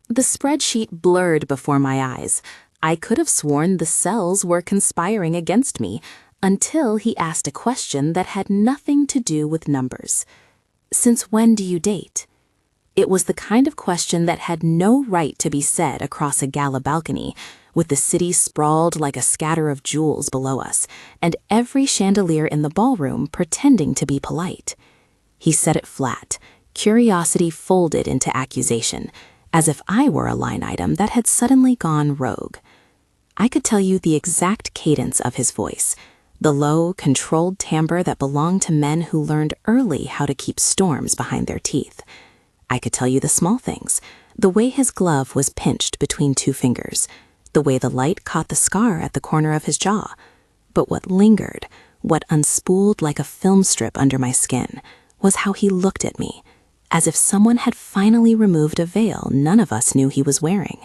The spreadsheet blurred before my eyes. I could have sworn the cells were conspiring against me until he asked a question that had nothing to do with numbers. Since when do you date? It was the kind of question that had no right to be said across a gala balcony, with the city sprawled like a scatter of jewels below us, and every chandelier in the ballroom pretending to be polite. He said it flat, curiosity folded into accusation, as if I were a line item that had suddenly gone rogue. I could tell you the exact cadence of his voice, the low, controlled timbre that belonged to men who learned early how to keep storms behind their teeth. I could tell you the small things, the way his glove was pinched between two fingers, the way the light caught the scar at the corner of his jaw. But what lingered, what unspooled like a film strip under my skin, was how he looked at me, as if someone had finally removed a veil none of us knew he was wearing.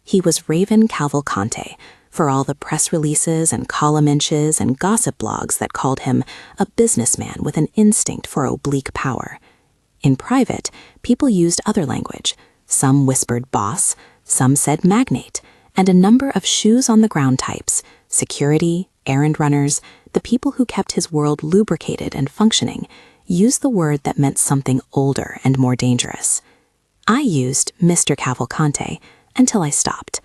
He was Raven Cavalcante, for all the press releases and column inches and gossip blogs that called him a businessman with an instinct for oblique power. In private, people used other language. Some whispered boss, some said magnate, and a number of shoes-on-the-ground types, security, errand runners, the people who kept his world lubricated and functioning, used the word that meant something older and more dangerous. I used Mr. Cavalcante until I stopped.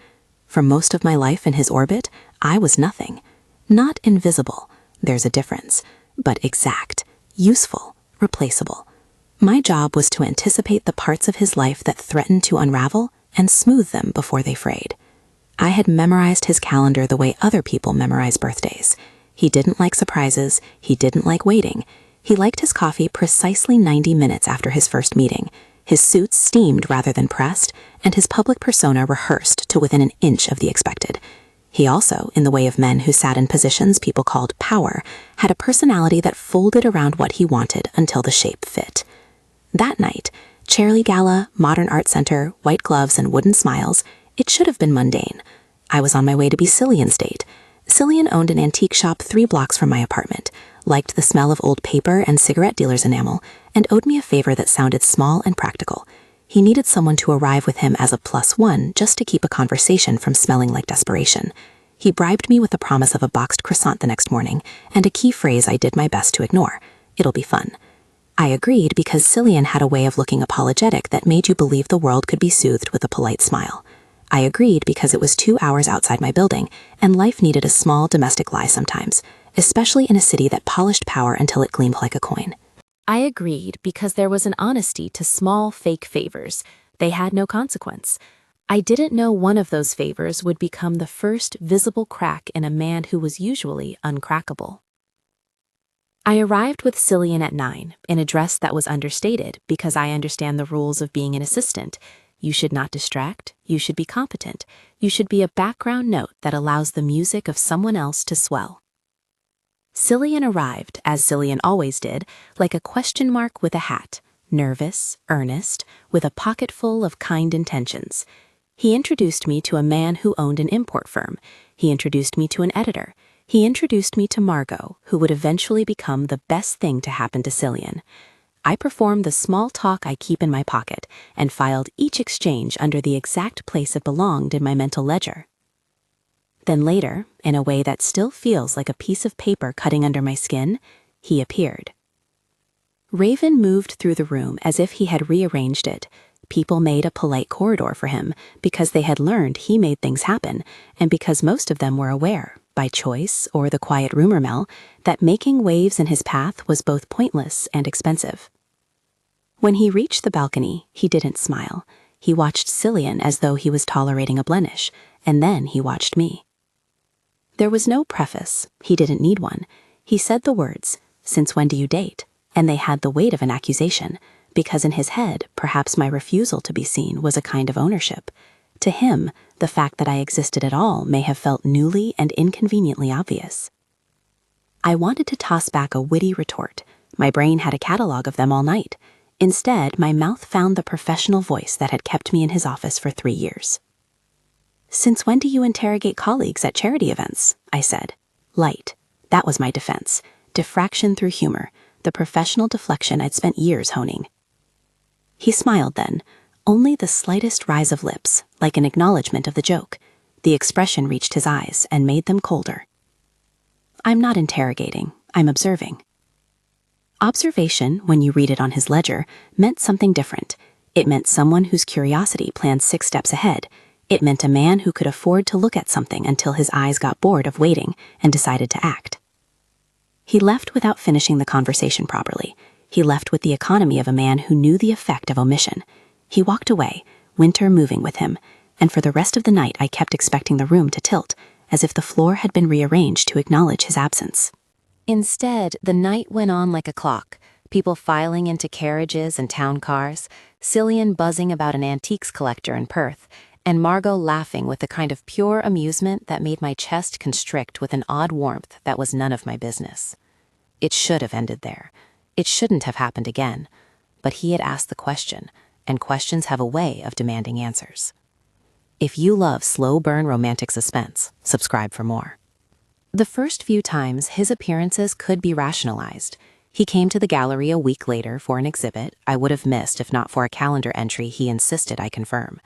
For most of my life in his orbit, I was nothing. Not invisible, there's a difference, but exact, useful, replaceable. My job was to anticipate the parts of his life that threatened to unravel and smooth them before they frayed. I had memorized his calendar the way other people memorize birthdays. He didn't like surprises, he didn't like waiting. He liked his coffee precisely 90 minutes after his first meeting. His suits steamed rather than pressed, and his public persona rehearsed to within an inch of the expected. He also, in the way of men who sat in positions people called power, had a personality that folded around what he wanted until the shape fit. That night, Charlie Gala, Modern Art Center, white gloves and wooden smiles, it should have been mundane. I was on my way to be Cillian's date. Cillian owned an antique shop 3 blocks from my apartment, liked the smell of old paper and cigarette dealer's enamel, and owed me a favor that sounded small and practical. He needed someone to arrive with him as a +1 just to keep a conversation from smelling like desperation. He bribed me with the promise of a boxed croissant the next morning and a key phrase I did my best to ignore. It'll be fun. I agreed because Cillian had a way of looking apologetic that made you believe the world could be soothed with a polite smile. I agreed because it was 2 hours outside my building, and life needed a small domestic lie sometimes, especially in a city that polished power until it gleamed like a coin. I agreed because there was an honesty to small fake favors. They had no consequence. I didn't know one of those favors would become the first visible crack in a man who was usually uncrackable. I arrived with Cillian at 9, in a dress that was understated because I understand the rules of being an assistant. You should not distract, you should be competent, you should be a background note that allows the music of someone else to swell. Cillian arrived, as Cillian always did, like a question mark with a hat, nervous, earnest, with a pocket full of kind intentions. He introduced me to a man who owned an import firm. He introduced me to an editor. He introduced me to Margot, who would eventually become the best thing to happen to Cillian. I performed the small talk I keep in my pocket and filed each exchange under the exact place it belonged in my mental ledger. Then later, in a way that still feels like a piece of paper cutting under my skin, he appeared. Raven moved through the room as if he had rearranged it. People made a polite corridor for him because they had learned he made things happen, and because most of them were aware, by choice or the quiet rumor mill, that making waves in his path was both pointless and expensive. When he reached the balcony, he didn't smile. He watched Cillian as though he was tolerating a blemish, and then he watched me. There was no preface. He didn't need one. He said the words, "Since when do you date?" And they had the weight of an accusation, because in his head, perhaps my refusal to be seen was a kind of ownership. To him, the fact that I existed at all may have felt newly and inconveniently obvious. I wanted to toss back a witty retort. My brain had a catalog of them all night. Instead, my mouth found the professional voice that had kept me in his office for 3 years. "Since when do you interrogate colleagues at charity events?" I said. Light. That was my defense. Diffraction through humor, the professional deflection I'd spent years honing. He smiled then, Only the slightest rise of lips, like an acknowledgement of the joke. The expression reached his eyes and made them colder. I'm not interrogating, I'm observing. Observation, when you read it on his ledger, meant something different. It meant someone whose curiosity planned 6 steps ahead. It meant a man who could afford to look at something until his eyes got bored of waiting and decided to act. He left without finishing the conversation properly. He left with the economy of a man who knew the effect of omission. He walked away, winter moving with him, and for the rest of the night I kept expecting the room to tilt, as if the floor had been rearranged to acknowledge his absence. Instead, the night went on like a clock, people filing into carriages and town cars, Cillian buzzing about an antiques collector in Perth, and Margot laughing with a kind of pure amusement that made my chest constrict with an odd warmth that was none of my business. It should have ended there. It shouldn't have happened again. But he had asked the question, and questions have a way of demanding answers. If you love slow-burn romantic suspense, subscribe for more. The first few times, his appearances could be rationalized. He came to the gallery a week later for an exhibit I would have missed if not for a calendar entry he insisted I confirm.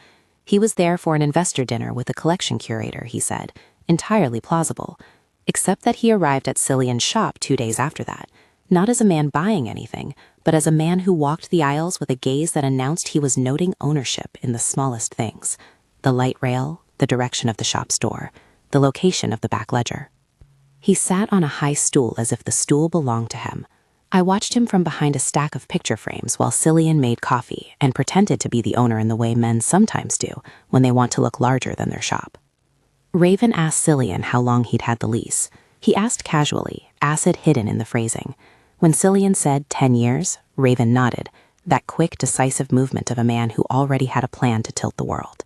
He was there for an investor dinner with a collection curator, he said, entirely plausible, except that he arrived at Cillian's shop 2 days after that, not as a man buying anything, but as a man who walked the aisles with a gaze that announced he was noting ownership in the smallest things: the light rail, the direction of the shop's door, the location of the back ledger. He sat on a high stool as if the stool belonged to him. I watched him from behind a stack of picture frames while Cillian made coffee and pretended to be the owner in the way men sometimes do when they want to look larger than their shop. Raven asked Cillian how long he'd had the lease. He asked casually, acid hidden in the phrasing. When Cillian said 10 years, Raven nodded, that quick, decisive movement of a man who already had a plan to tilt the world.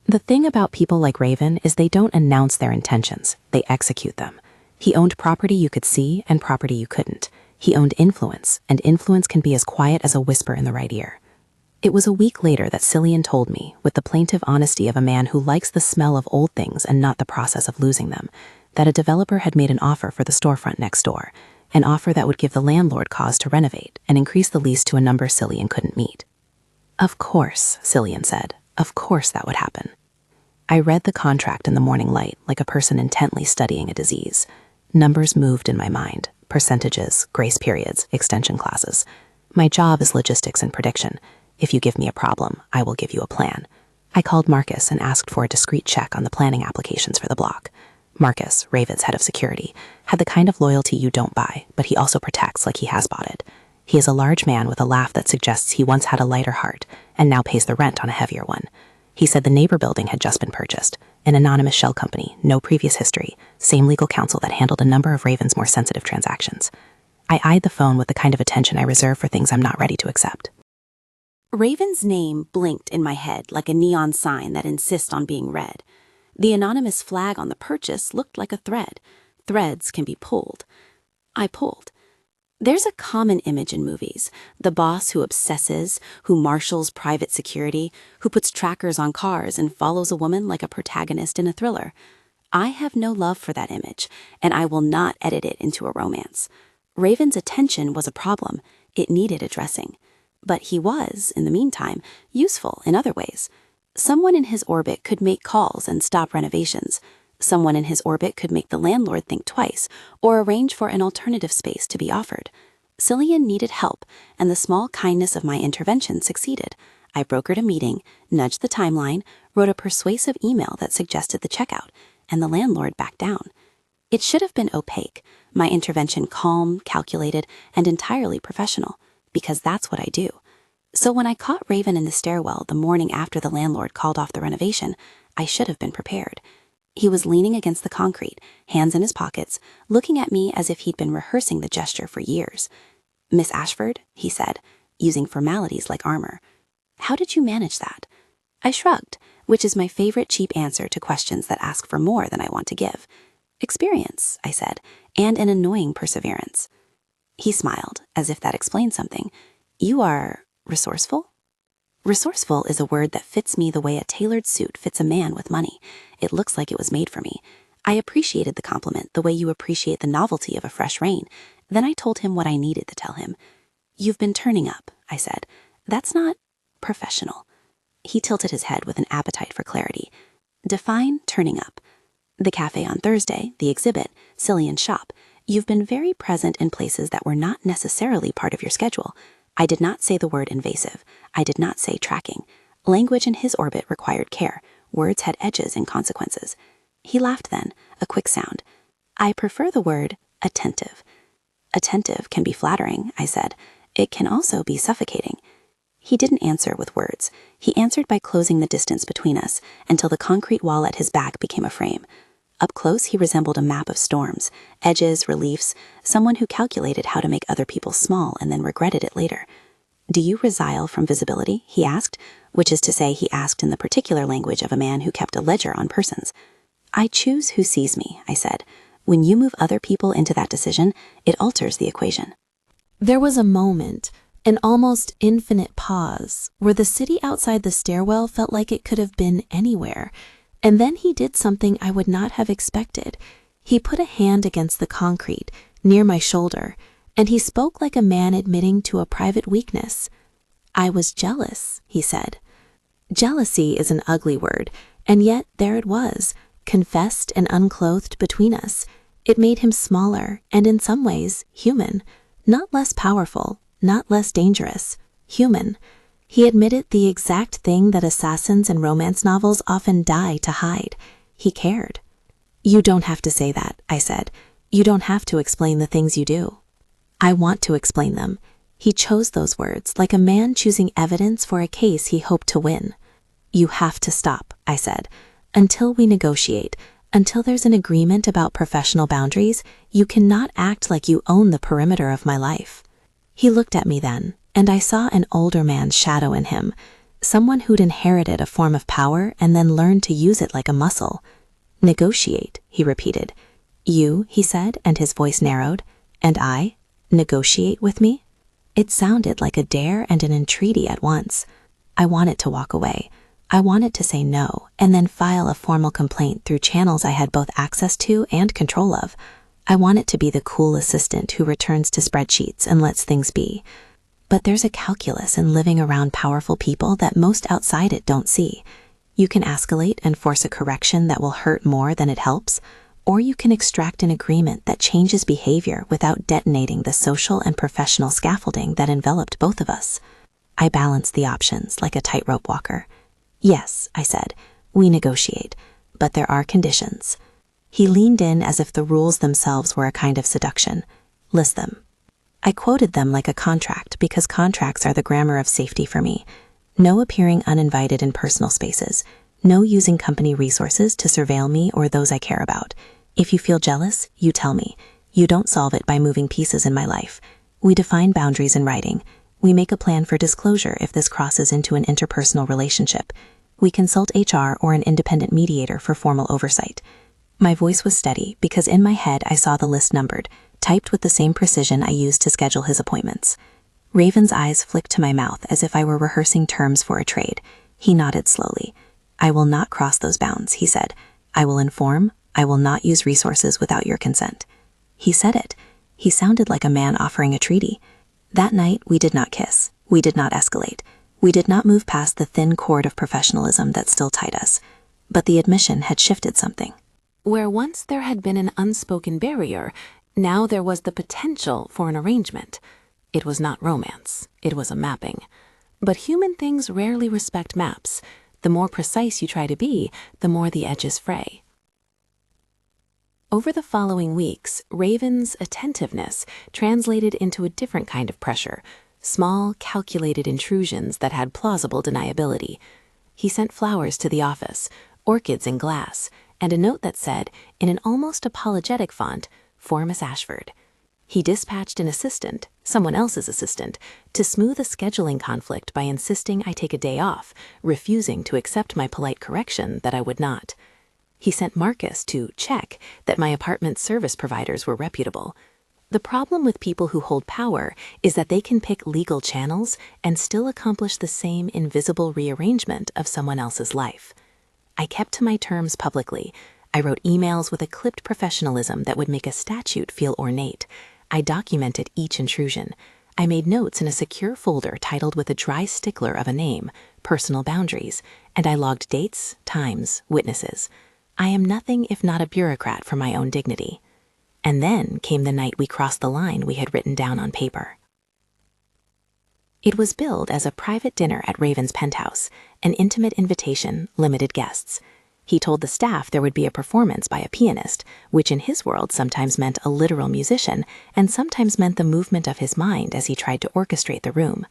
The thing about people like Raven is they don't announce their intentions, they execute them. He owned property you could see and property you couldn't. He owned influence, and influence can be as quiet as a whisper in the right ear. It was a week later that Cillian told me, with the plaintive honesty of a man who likes the smell of old things and not the process of losing them, that a developer had made an offer for the storefront next door, an offer that would give the landlord cause to renovate and increase the lease to a number Cillian couldn't meet. Of course, Cillian said, of course that would happen. I read the contract in the morning light like a person intently studying a disease. Numbers moved in my mind, percentages, grace periods, extension classes. My job is logistics and prediction. If you give me a problem, I will give you a plan. I called Marcus and asked for a discreet check on the planning applications for the block. Marcus, Raven's head of security, had the kind of loyalty you don't buy, but he also protects like he has bought it. He is a large man with a laugh that suggests he once had a lighter heart and now pays the rent on a heavier one. He said the neighbor building had just been purchased, an anonymous shell company, no previous history, same legal counsel that handled a number of Raven's more sensitive transactions. I eyed the phone with the kind of attention I reserve for things I'm not ready to accept. Raven's name blinked in my head like a neon sign that insists on being read. The anonymous flag on the purchase looked like a thread. Threads can be pulled. I pulled. There's a common image in movies, the boss who obsesses, who marshals private security, who puts trackers on cars and follows a woman like a protagonist in a thriller. I have no love for that image, and I will not edit it into a romance. Raven's attention was a problem. It needed addressing. But he was, in the meantime, useful in other ways. Someone in his orbit could make calls and stop renovations. Someone in his orbit could make the landlord think twice or arrange for an alternative space to be offered. Cillian needed help, and the small kindness of my intervention succeeded. I brokered a meeting, nudged the timeline, wrote a persuasive email that suggested the checkout, and the landlord backed down. It should have been opaque, my intervention calm, calculated, and entirely professional, because that's what I do. So when I caught Raven in the stairwell the morning after the landlord called off the renovation, I should have been prepared. He was leaning against the concrete, hands in his pockets, looking at me as if he'd been rehearsing the gesture for years. "Miss Ashford," he said, using formalities like armor. "How did you manage that?" I shrugged, which is my favorite cheap answer to questions that ask for more than I want to give. "Experience," I said, "and an annoying perseverance." He smiled, as if that explained something. "You are resourceful?" Resourceful is a word that fits me the way a tailored suit fits a man with money. It looks like it was made for me. I appreciated the compliment the way you appreciate the novelty of a fresh rain. Then I told him what I needed to tell him. "You've been turning up," I said. "That's not professional." He tilted his head with an appetite for clarity. Define turning up. The cafe on Thursday, the exhibit, Cillian's shop. You've been very present in places that were not necessarily part of your schedule. I did not say the word invasive. I did not say tracking. Language in his orbit required care. Words had edges and consequences. He laughed then, a quick sound. I prefer the word attentive. Attentive can be flattering, I said. It can also be suffocating. He didn't answer with words. He answered by closing the distance between us until the concrete wall at his back became a frame. Up close, he resembled a map of storms, edges, reliefs, someone who calculated how to make other people small and then regretted it later. Do you resile from visibility? He asked, which is to say he asked in the particular language of a man who kept a ledger on persons. I choose who sees me, I said. When you move other people into that decision, it alters the equation. There was a moment, an almost infinite pause, where the city outside the stairwell felt like it could have been anywhere. And then he did something I would not have expected. He put a hand against the concrete, near my shoulder, and he spoke like a man admitting to a private weakness. I was jealous, he said. Jealousy is an ugly word, and yet there it was, confessed and unclothed between us. It made him smaller, and in some ways, human. Not less powerful, not less dangerous, human. He admitted the exact thing that assassins in romance novels often die to hide. He cared. You don't have to say that, I said. You don't have to explain the things you do. I want to explain them. He chose those words like a man choosing evidence for a case he hoped to win. You have to stop, I said. Until we negotiate, until there's an agreement about professional boundaries, you cannot act like you own the perimeter of my life. He looked at me then, and I saw an older man's shadow in him, someone who'd inherited a form of power and then learned to use it like a muscle. Negotiate, he repeated. You, he said, and his voice narrowed, and I, negotiate with me? It sounded like a dare and an entreaty at once. I wanted to walk away. I wanted to say no, and then file a formal complaint through channels I had both access to and control of. I wanted to be the cool assistant who returns to spreadsheets and lets things be. But there's a calculus in living around powerful people that most outside it don't see. You can escalate and force a correction that will hurt more than it helps, or you can extract an agreement that changes behavior without detonating the social and professional scaffolding that enveloped both of us. I balanced the options like a tightrope walker. Yes, I said, we negotiate, but there are conditions. He leaned in as if the rules themselves were a kind of seduction. List them. I quoted them like a contract because contracts are the grammar of safety for me. No appearing uninvited in personal spaces. No using company resources to surveil me or those I care about. If you feel jealous, you tell me. You don't solve it by moving pieces in my life. We define boundaries in writing. We make a plan for disclosure if this crosses into an interpersonal relationship. We consult HR or an independent mediator for formal oversight. My voice was steady because in my head I saw the list numbered, typed with the same precision I used to schedule his appointments. Raven's eyes flicked to my mouth as if I were rehearsing terms for a trade. He nodded slowly. I will not cross those bounds, he said. I will inform. I will not use resources without your consent. He said it. He sounded like a man offering a treaty. That night, we did not kiss. We did not escalate. We did not move past the thin cord of professionalism that still tied us. But the admission had shifted something. Where once there had been an unspoken barrier, now there was the potential for an arrangement. It was not romance. It was a mapping. But human things rarely respect maps. The more precise you try to be, the more the edges fray. Over the following weeks, Raven's attentiveness translated into a different kind of pressure, small, calculated intrusions that had plausible deniability. He sent flowers to the office, orchids in glass, and a note that said, in an almost apologetic font, "For Miss Ashford." He dispatched an assistant, someone else's assistant, to smooth a scheduling conflict by insisting I take a day off, refusing to accept my polite correction that I would not. He sent Marcus to check that my apartment service providers were reputable. The problem with people who hold power is that they can pick legal channels and still accomplish the same invisible rearrangement of someone else's life. I kept to my terms publicly. I wrote emails with a clipped professionalism that would make a statute feel ornate. I documented each intrusion. I made notes in a secure folder titled with a dry stickler of a name, Personal Boundaries, and I logged dates, times, witnesses. I am nothing if not a bureaucrat for my own dignity. And then came the night we crossed the line we had written down on paper. It was billed as a private dinner at Raven's penthouse, an intimate invitation, limited guests. He told the staff there would be a performance by a pianist, which in his world sometimes meant a literal musician and sometimes meant the movement of his mind as he tried to orchestrate the room.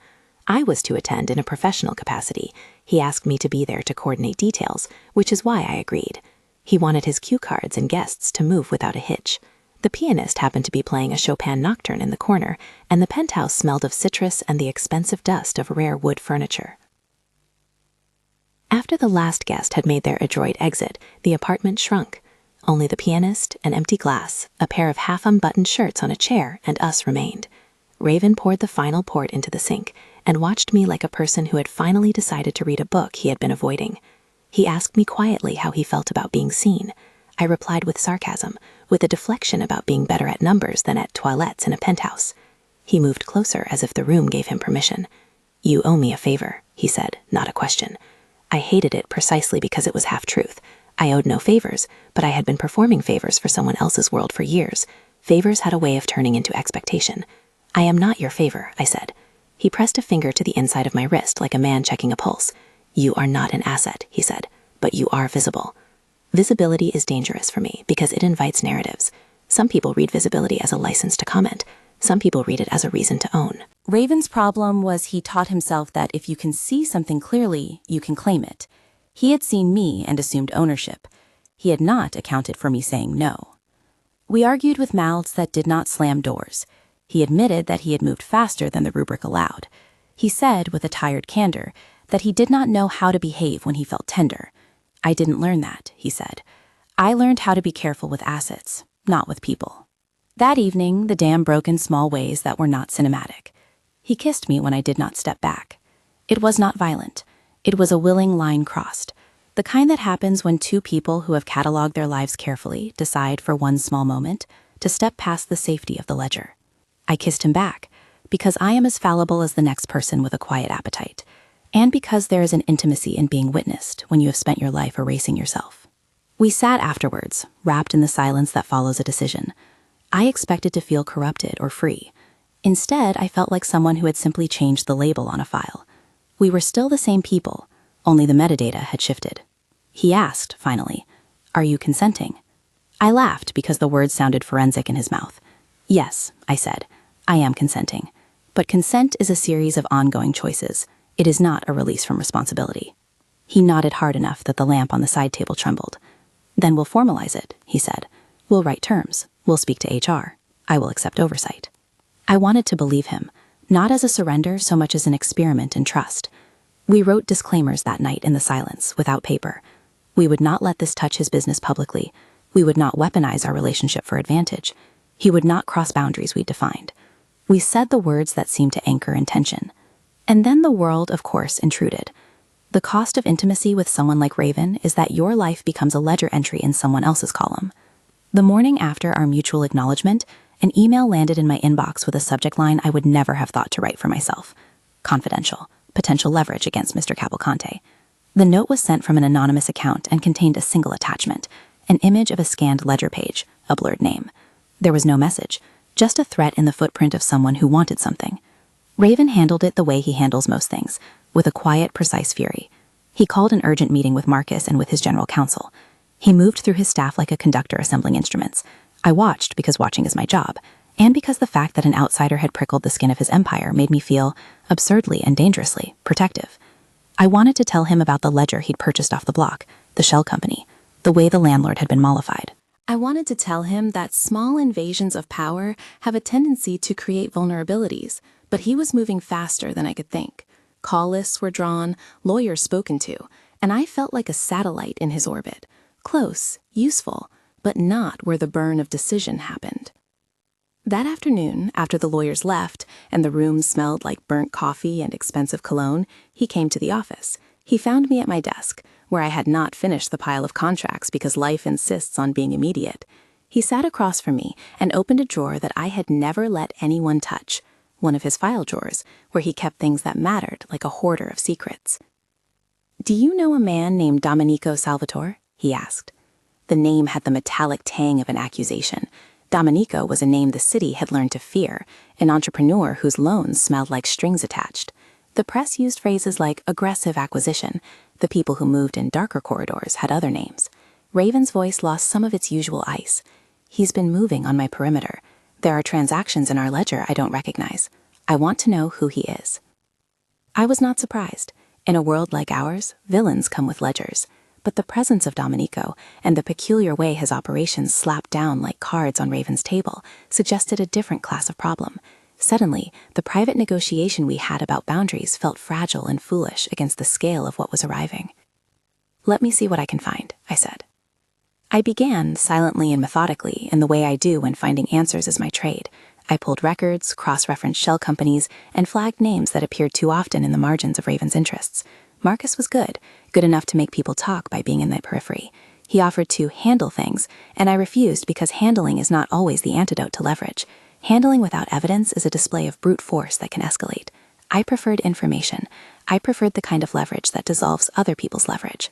I was to attend in a professional capacity. He asked me to be there to coordinate details, which is why I agreed. He wanted his cue cards and guests to move without a hitch. The pianist happened to be playing a Chopin nocturne in the corner, and the penthouse smelled of citrus and the expensive dust of rare wood furniture. After the last guest had made their adroit exit, the apartment shrunk. Only the pianist, an empty glass, a pair of half-unbuttoned shirts on a chair, and us remained. Raven poured the final port into the sink and watched me like a person who had finally decided to read a book he had been avoiding. He asked me quietly how he felt about being seen. I replied with sarcasm, with a deflection about being better at numbers than at toilettes in a penthouse. He moved closer as if the room gave him permission. "You owe me a favor," he said, not a question. I hated it precisely because it was half-truth. I owed no favors, but I had been performing favors for someone else's world for years. Favors had a way of turning into expectation. "I am not your favor," I said. He pressed a finger to the inside of my wrist like a man checking a pulse. "You are not an asset," he said, "but you are visible." Visibility is dangerous for me because it invites narratives. Some people read visibility as a license to comment. Some people read it as a reason to own. Raven's problem was he taught himself that if you can see something clearly, you can claim it. He had seen me and assumed ownership. He had not accounted for me saying no. We argued with mouths that did not slam doors. He admitted that he had moved faster than the rubric allowed. He said, with a tired candor, that he did not know how to behave when he felt tender. "I didn't learn that," he said. "I learned how to be careful with assets, not with people." That evening, the dam broke in small ways that were not cinematic. He kissed me when I did not step back. It was not violent. It was a willing line crossed, the kind that happens when two people who have cataloged their lives carefully decide for one small moment to step past the safety of the ledger. I kissed him back, because I am as fallible as the next person with a quiet appetite, and because there is an intimacy in being witnessed when you have spent your life erasing yourself. We sat afterwards, wrapped in the silence that follows a decision. I expected to feel corrupted or free. Instead, I felt like someone who had simply changed the label on a file. We were still the same people, only the metadata had shifted. He asked, finally, "Are you consenting?" I laughed because the words sounded forensic in his mouth. "Yes," I said, "I am consenting. But consent is a series of ongoing choices. It is not a release from responsibility." He nodded hard enough that the lamp on the side table trembled. "Then we'll formalize it," he said. "We'll write terms. We'll speak to HR. I will accept oversight." I wanted to believe him, not as a surrender so much as an experiment in trust. We wrote disclaimers that night in the silence, without paper. We would not let this touch his business publicly. We would not weaponize our relationship for advantage. He would not cross boundaries we defined. We said the words that seemed to anchor intention. And then the world, of course, intruded. The cost of intimacy with someone like Raven is that your life becomes a ledger entry in someone else's column. The morning after our mutual acknowledgement, an email landed in my inbox with a subject line I would never have thought to write for myself. Confidential. Potential leverage against Mr. Cavalcante. The note was sent from an anonymous account and contained a single attachment, an image of a scanned ledger page, a blurred name. There was no message, just a threat in the footprint of someone who wanted something. Raven handled it the way he handles most things, with a quiet, precise fury. He called an urgent meeting with Marcus and with his general counsel. He moved through his staff like a conductor assembling instruments. I watched because watching is my job, and because the fact that an outsider had prickled the skin of his empire made me feel, absurdly and dangerously, protective. I wanted to tell him about the ledger he'd purchased off the block, the shell company, the way the landlord had been mollified. I wanted to tell him that small invasions of power have a tendency to create vulnerabilities, but he was moving faster than I could think. Call lists were drawn, lawyers spoken to, and I felt like a satellite in his orbit. Close, useful, but not where the burn of decision happened. That afternoon, after the lawyers left and the room smelled like burnt coffee and expensive cologne, he came to the office. He found me at my desk, where I had not finished the pile of contracts because life insists on being immediate. He sat across from me and opened a drawer that I had never let anyone touch. one of his file drawers, where he kept things that mattered, like a hoarder of secrets. "Do you know a man named Domenico Salvatore?" he asked. The name had the metallic tang of an accusation. Domenico was a name the city had learned to fear, an entrepreneur whose loans smelled like strings attached. The press used phrases like aggressive acquisition. The people who moved in darker corridors had other names. Raven's voice lost some of its usual ice. "He's been moving on my perimeter. There are transactions in our ledger I don't recognize. I want to know who he is." I was not surprised. In a world like ours, villains come with ledgers. But the presence of Domenico and the peculiar way his operations slapped down like cards on Raven's table suggested a different class of problem. Suddenly, the private negotiation we had about boundaries felt fragile and foolish against the scale of what was arriving. "Let me see what I can find," I said. I began, silently and methodically, in the way I do when finding answers is my trade. I pulled records, cross-referenced shell companies, and flagged names that appeared too often in the margins of Raven's interests. Marcus was good enough to make people talk by being in the periphery. He offered to handle things, and I refused because handling is not always the antidote to leverage. Handling without evidence is a display of brute force that can escalate. I preferred information. I preferred the kind of leverage that dissolves other people's leverage.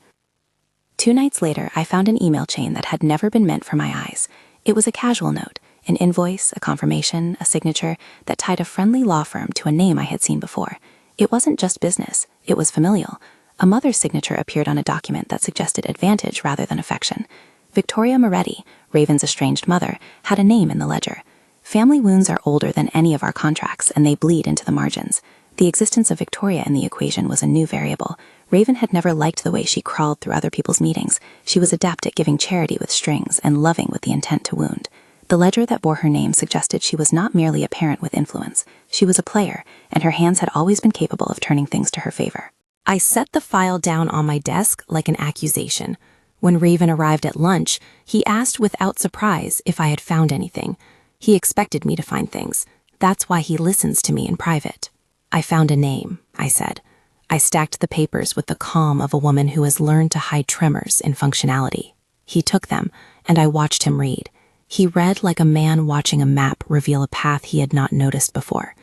2 nights later, I found an email chain that had never been meant for my eyes. It was a casual note, an invoice, a confirmation, a signature that tied a friendly law firm to a name I had seen before. It wasn't just business, it was familial. A mother's signature appeared on a document that suggested advantage rather than affection. Victoria Moretti, Raven's estranged mother, had a name in the ledger. Family wounds are older than any of our contracts, and they bleed into the margins. The existence of Victoria in the equation was a new variable. Raven had never liked the way she crawled through other people's meetings. She was adept at giving charity with strings and loving with the intent to wound. The ledger that bore her name suggested she was not merely a parent with influence. She was a player, and her hands had always been capable of turning things to her favor. I set the file down on my desk like an accusation. When Raven arrived at lunch, he asked without surprise if I had found anything. He expected me to find things. That's why he listens to me in private. "I found a name," I said. I stacked the papers with the calm of a woman who has learned to hide tremors in functionality. He took them, and I watched him read. He read like a man watching a map reveal a path he had not noticed before.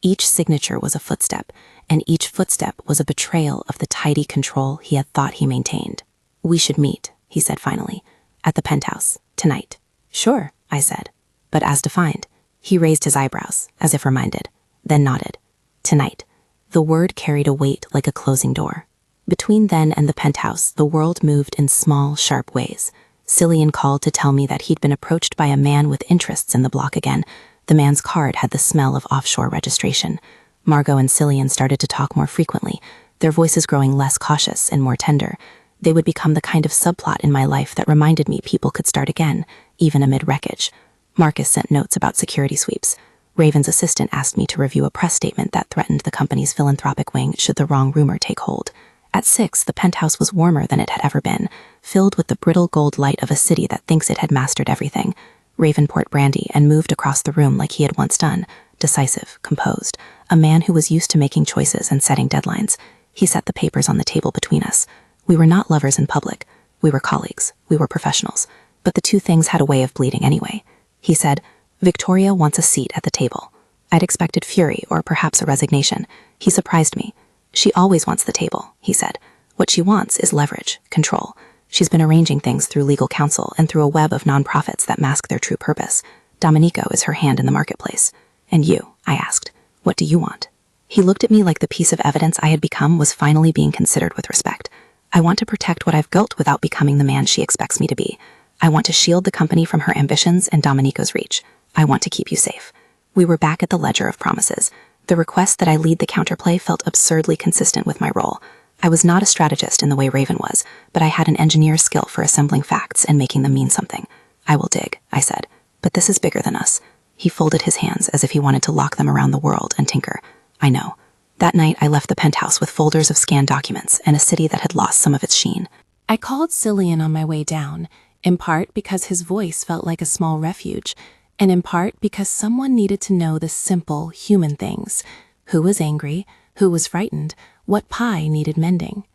Each signature was a footstep, and each footstep was a betrayal of the tidy control he had thought he maintained. "We should meet," he said finally, "at the penthouse, tonight." "Sure," I said, "but as defined." He raised his eyebrows, as if reminded, then nodded. "Tonight." The word carried a weight like a closing door. Between then and the penthouse, the world moved in small, sharp ways. Cillian called to tell me that he'd been approached by a man with interests in the block again. The man's card had the smell of offshore registration. Margot and Cillian started to talk more frequently, their voices growing less cautious and more tender. They would become the kind of subplot in my life that reminded me people could start again, even amid wreckage. Marcus sent notes about security sweeps. Raven's assistant asked me to review a press statement that threatened the company's philanthropic wing should the wrong rumor take hold. At 6, the penthouse was warmer than it had ever been, filled with the brittle gold light of a city that thinks it had mastered everything. Raven poured brandy and moved across the room like he had once done, decisive, composed, a man who was used to making choices and setting deadlines. He set the papers on the table between us. We were not lovers in public. We were colleagues. We were professionals. But the two things had a way of bleeding anyway. He said, "Victoria wants a seat at the table." I'd expected fury or perhaps a resignation. He surprised me. "She always wants the table," he said. "What she wants is leverage, control. She's been arranging things through legal counsel and through a web of nonprofits that mask their true purpose. Domenico is her hand in the marketplace." "And you?" I asked. "What do you want?" He looked at me like the piece of evidence I had become was finally being considered with respect. "I want to protect what I've built without becoming the man she expects me to be. I want to shield the company from her ambitions and Domenico's reach. I want to keep you safe." We were back at the ledger of promises. The request that I lead the counterplay felt absurdly consistent with my role. I was not a strategist in the way Raven was, but I had an engineer's skill for assembling facts and making them mean something. "I will dig," I said, "but this is bigger than us." He folded his hands as if he wanted to lock them around the world and tinker. "I know." That night, I left the penthouse with folders of scanned documents and a city that had lost some of its sheen. I called Cillian on my way down, in part because his voice felt like a small refuge, and in part because someone needed to know the simple, human things. Who was angry? Who was frightened? What pie needed mending?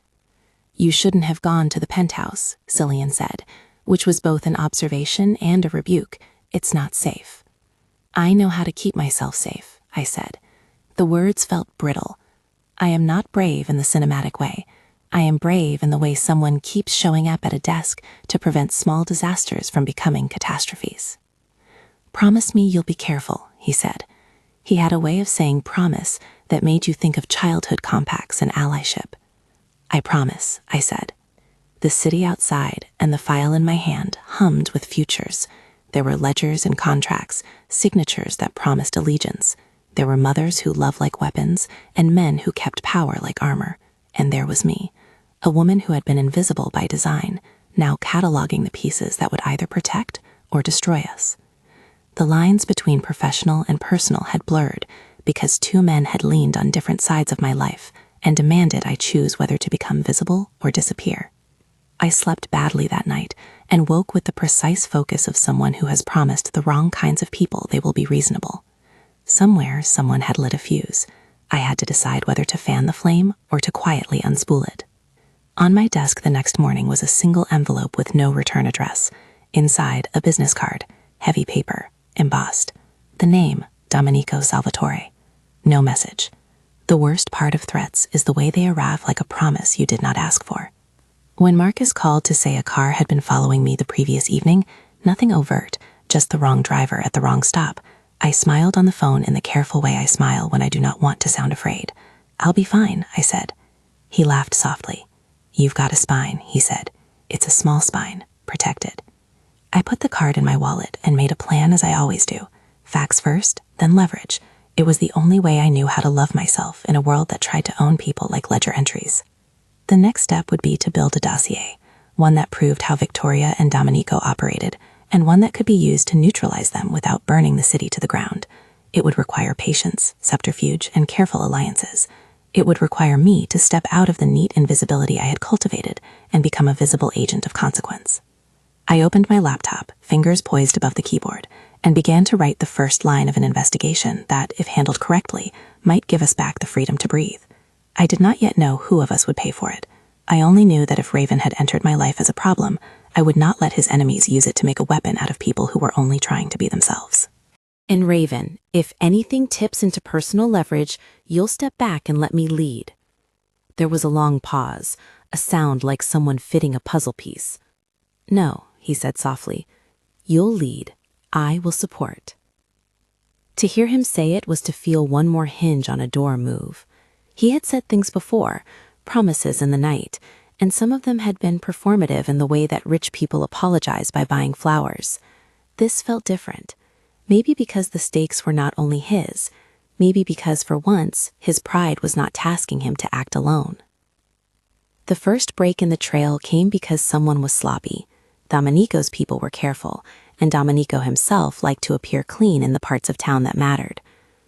"You shouldn't have gone to the penthouse," Cillian said, which was both an observation and a rebuke. "It's not safe." "I know how to keep myself safe," I said. The words felt brittle. I am not brave in the cinematic way. I am brave in the way someone keeps showing up at a desk to prevent small disasters from becoming catastrophes. Promise me you'll be careful, he said. He had a way of saying promise that made you think of childhood compacts and allyship. I promise, I said. The city outside and the file in my hand hummed with futures. There were ledgers and contracts, signatures that promised allegiance. There were mothers who loved like weapons and men who kept power like armor. And there was me, a woman who had been invisible by design, now cataloging the pieces that would either protect or destroy us. The lines between professional and personal had blurred because two men had leaned on different sides of my life and demanded I choose whether to become visible or disappear. I slept badly that night and woke with the precise focus of someone who has promised the wrong kinds of people they will be reasonable. Somewhere, someone had lit a fuse. I had to decide whether to fan the flame or to quietly unspool it. On my desk the next morning was a single envelope with no return address. Inside, a business card, heavy paper, embossed. The name, Domenico Salvatore. No message. The worst part of threats is the way they arrive like a promise you did not ask for. When Marcus called to say a car had been following me the previous evening, nothing overt, just the wrong driver at the wrong stop, I smiled on the phone in the careful way I smile when I do not want to sound afraid. I'll be fine, I said. He laughed softly. You've got a spine, he said. It's a small spine, protected. I put the card in my wallet and made a plan as I always do. Facts first, then leverage. It was the only way I knew how to love myself in a world that tried to own people like ledger entries. The next step would be to build a dossier, one that proved how Victoria and Domenico operated, and one that could be used to neutralize them without burning the city to the ground. It would require patience, subterfuge, and careful alliances. It would require me to step out of the neat invisibility I had cultivated and become a visible agent of consequence. I opened my laptop, fingers poised above the keyboard, and began to write the first line of an investigation that, if handled correctly, might give us back the freedom to breathe. I did not yet know who of us would pay for it. I only knew that if Raven had entered my life as a problem, I would not let his enemies use it to make a weapon out of people who were only trying to be themselves. And Raven, if anything tips into personal leverage, you'll step back and let me lead. There was a long pause, a sound like someone fitting a puzzle piece. No, he said softly. You'll lead. I will support. To hear him say it was to feel one more hinge on a door move. He had said things before, promises in the night, and some of them had been performative in the way that rich people apologize by buying flowers. This felt different. Maybe because the stakes were not only his, maybe because for once his pride was not tasking him to act alone. The first break in the trail came because someone was sloppy. Domenico's people were careful, and Domenico himself liked to appear clean in the parts of town that mattered.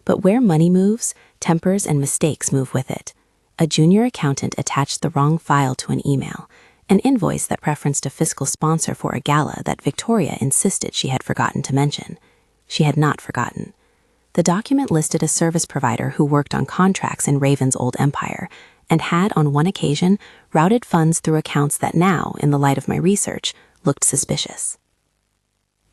But where money moves, tempers and mistakes move with it. A junior accountant attached the wrong file to an email, an invoice that referenced a fiscal sponsor for a gala that Victoria insisted she had forgotten to mention. She had not forgotten. The document listed a service provider who worked on contracts in Raven's old empire and had, on one occasion, routed funds through accounts that now, in the light of my research, looked suspicious.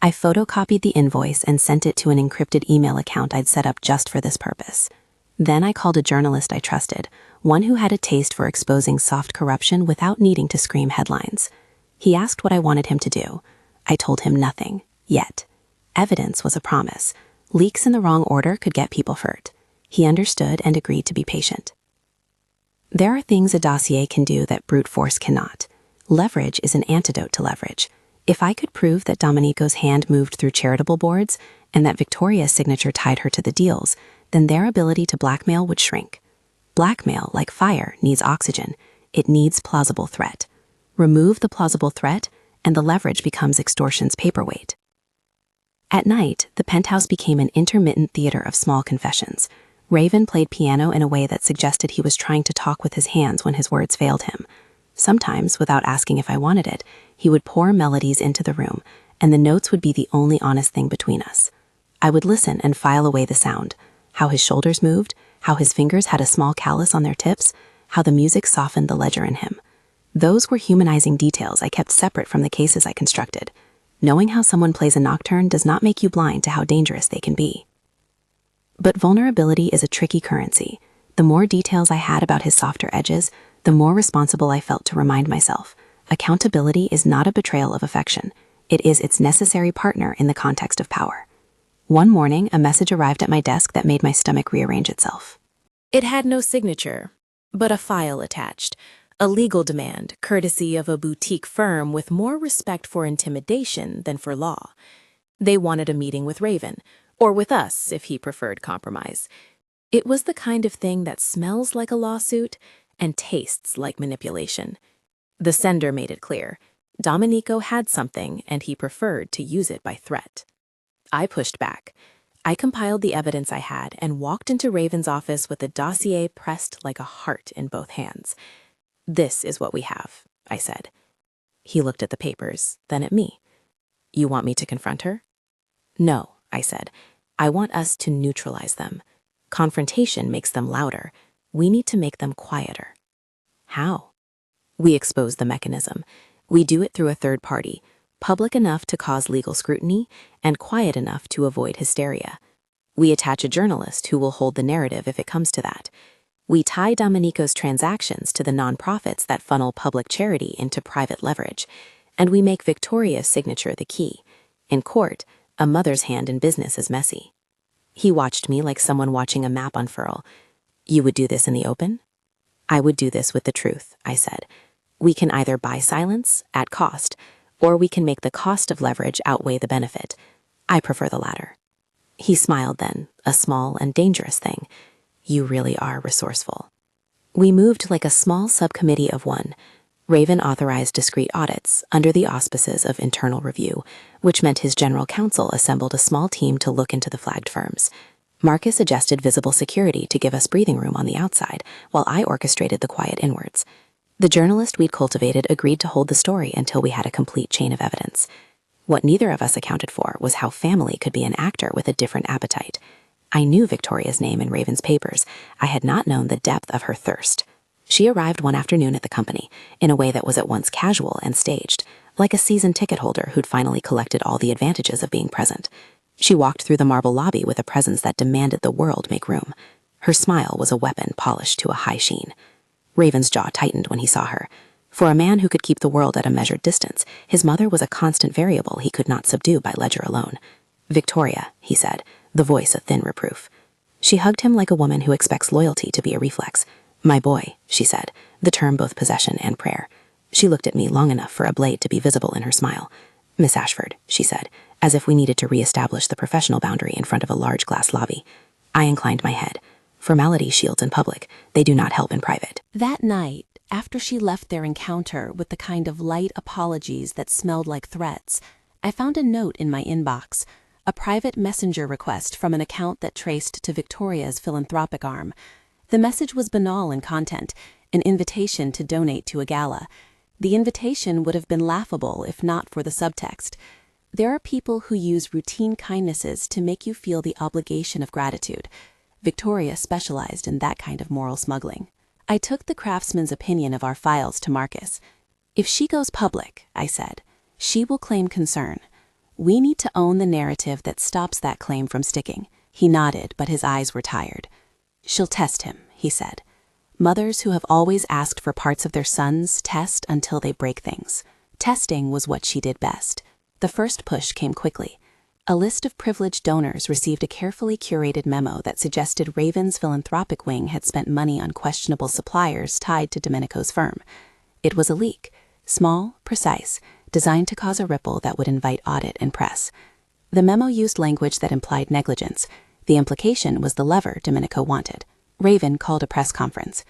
I photocopied the invoice and sent it to an encrypted email account I'd set up just for this purpose. Then I called a journalist I trusted, one who had a taste for exposing soft corruption without needing to scream headlines. He asked what I wanted him to do. I told him nothing, yet. Evidence was a promise. Leaks in the wrong order could get people hurt. He understood and agreed to be patient. There are things a dossier can do that brute force cannot. Leverage is an antidote to leverage. If I could prove that Domenico's hand moved through charitable boards and that Victoria's signature tied her to the deals, then their ability to blackmail would shrink. Blackmail, like fire, needs oxygen. It needs plausible threat. Remove the plausible threat, and the leverage becomes extortion's paperweight. At night, the penthouse became an intermittent theater of small confessions. Raven played piano in a way that suggested he was trying to talk with his hands when his words failed him. Sometimes, without asking if I wanted it, he would pour melodies into the room, and the notes would be the only honest thing between us. I would listen and file away the sound, how his shoulders moved, how his fingers had a small callus on their tips, how the music softened the ledger in him. Those were humanizing details I kept separate from the cases I constructed. Knowing how someone plays a nocturne does not make you blind to how dangerous they can be. But vulnerability is a tricky currency. The more details I had about his softer edges, the more responsible I felt to remind myself. Accountability is not a betrayal of affection. It is its necessary partner in the context of power. One morning, a message arrived at my desk that made my stomach rearrange itself. It had no signature, but a file attached, a legal demand courtesy of a boutique firm with more respect for intimidation than for law. They wanted a meeting with Raven, or with us if he preferred compromise. It was the kind of thing that smells like a lawsuit and tastes like manipulation. The sender made it clear. Domenico had something and he preferred to use it by threat. I pushed back. I compiled the evidence I had and walked into Raven's office with the dossier pressed like a heart in both hands. "This is what we have," I said. He looked at the papers, then at me. "You want me to confront her?" "No," I said. "I want us to neutralize them. Confrontation makes them louder. We need to make them quieter." "How?" "We expose the mechanism. We do it through a third party, public enough to cause legal scrutiny and quiet enough to avoid hysteria. We attach a journalist who will hold the narrative if it comes to that. We tie Domenico's transactions to the nonprofits that funnel public charity into private leverage, and we make Victoria's signature the key. In court, a mother's hand in business is messy." He watched me like someone watching a map unfurl. "You would do this in the open?" "I would do this with the truth," I said. "We can either buy silence, at cost, or we can make the cost of leverage outweigh the benefit. I prefer the latter." He smiled then, a small and dangerous thing. "You really are resourceful." We moved like a small subcommittee of one. Raven authorized discreet audits under the auspices of internal review, which meant his general counsel assembled a small team to look into the flagged firms. Marcus suggested visible security to give us breathing room on the outside, while I orchestrated the quiet inwards. The journalist we'd cultivated agreed to hold the story until we had a complete chain of evidence. What neither of us accounted for was how family could be an actor with a different appetite. I knew Victoria's name in Raven's papers. I had not known the depth of her thirst. She arrived one afternoon at the company, in a way that was at once casual and staged, like a season ticket holder who'd finally collected all the advantages of being present. She walked through the marble lobby with a presence that demanded the world make room. Her smile was a weapon polished to a high sheen. Raven's jaw tightened when he saw her. For a man who could keep the world at a measured distance, his mother was a constant variable he could not subdue by ledger alone. "Victoria," he said, the voice a thin reproof. She hugged him like a woman who expects loyalty to be a reflex. "My boy," she said, the term both possession and prayer. She looked at me long enough for a blade to be visible in her smile. "Miss Ashford," she said, as if we needed to reestablish the professional boundary in front of a large glass lobby. I inclined my head. Formality shields in public. They do not help in private. That night, after she left their encounter with the kind of light apologies that smelled like threats, I found a note in my inbox, a private messenger request from an account that traced to Victoria's philanthropic arm. The message was banal in content, an invitation to donate to a gala. The invitation would have been laughable if not for the subtext. There are people who use routine kindnesses to make you feel the obligation of gratitude. Victoria specialized in that kind of moral smuggling. I took the craftsman's opinion of our files to Marcus. "If she goes public," I said, "she will claim concern. We need to own the narrative that stops that claim from sticking." He nodded, but his eyes were tired. "She'll test him," he said. "Mothers who have always asked for parts of their sons test until they break things." Testing was what she did best. The first push came quickly. A list of privileged donors received a carefully curated memo that suggested Raven's philanthropic wing had spent money on questionable suppliers tied to Domenico's firm. It was a leak, small, precise, designed to cause a ripple that would invite audit and press. The memo used language that implied negligence. The implication was the lever Domenico wanted. Raven called a press conference.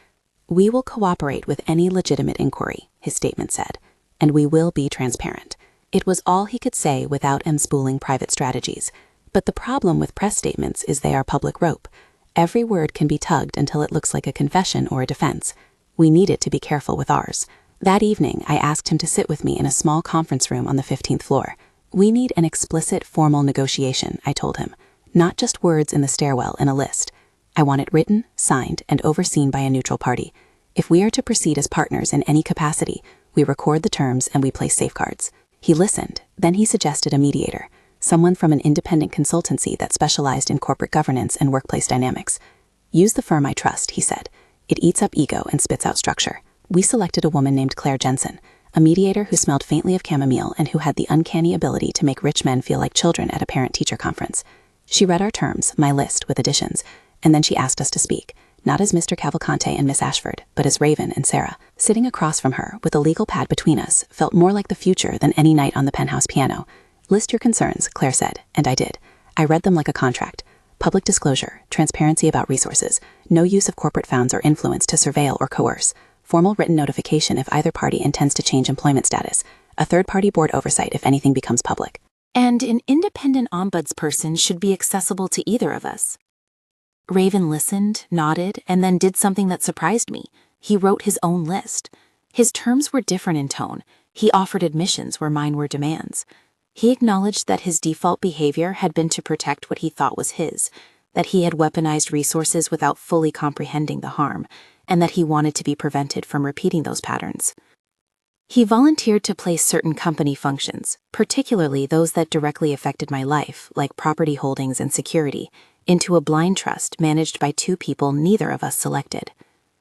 "We will cooperate with any legitimate inquiry," his statement said, "and we will be transparent." It was all he could say without unspooling private strategies. But the problem with press statements is they are public rope. Every word can be tugged until it looks like a confession or a defense. We needed to be careful with ours. That evening, I asked him to sit with me in a small conference room on the 15th floor. "We need an explicit, formal negotiation," I told him. "Not just words in the stairwell in a list. I want it written, signed, and overseen by a neutral party. If we are to proceed as partners in any capacity, we record the terms and we place safeguards." He listened, then he suggested a mediator, someone from an independent consultancy that specialized in corporate governance and workplace dynamics. Use the firm I trust, he said. It eats up ego and spits out structure. We selected a woman named Claire Jensen, a mediator who smelled faintly of chamomile and who had the uncanny ability to make rich men feel like children at a parent-teacher conference. She read our terms, my list with additions, and then she asked us to speak, not as Mr. Cavalcante and Miss Ashford, but as Raven and Sarah. Sitting across from her, with a legal pad between us, felt more like the future than any night on the penthouse piano. List your concerns, Claire said, and I did. I read them like a contract. Public disclosure, transparency about resources, no use of corporate funds or influence to surveil or coerce, formal written notification if either party intends to change employment status, a third-party board oversight if anything becomes public. And an independent ombudsperson should be accessible to either of us. Raven listened, nodded, and then did something that surprised me. He wrote his own list. His terms were different in tone. He offered admissions where mine were demands. He acknowledged that his default behavior had been to protect what he thought was his, that he had weaponized resources without fully comprehending the harm, and that he wanted to be prevented from repeating those patterns. He volunteered to place certain company functions, particularly those that directly affected my life, like property holdings and security, into a blind trust managed by two people neither of us selected.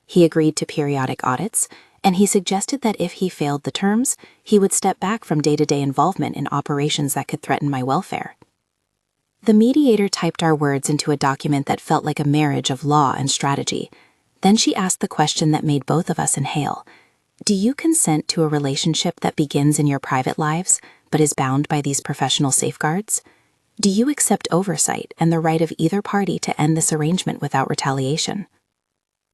He agreed to periodic audits, and he suggested that if he failed the terms, he would step back from day-to-day involvement in operations that could threaten my welfare. The mediator typed our words into a document that felt like a marriage of law and strategy. Then she asked the question that made both of us inhale. Do you consent to a relationship that begins in your private lives, but is bound by these professional safeguards? Do you accept oversight and the right of either party to end this arrangement without retaliation?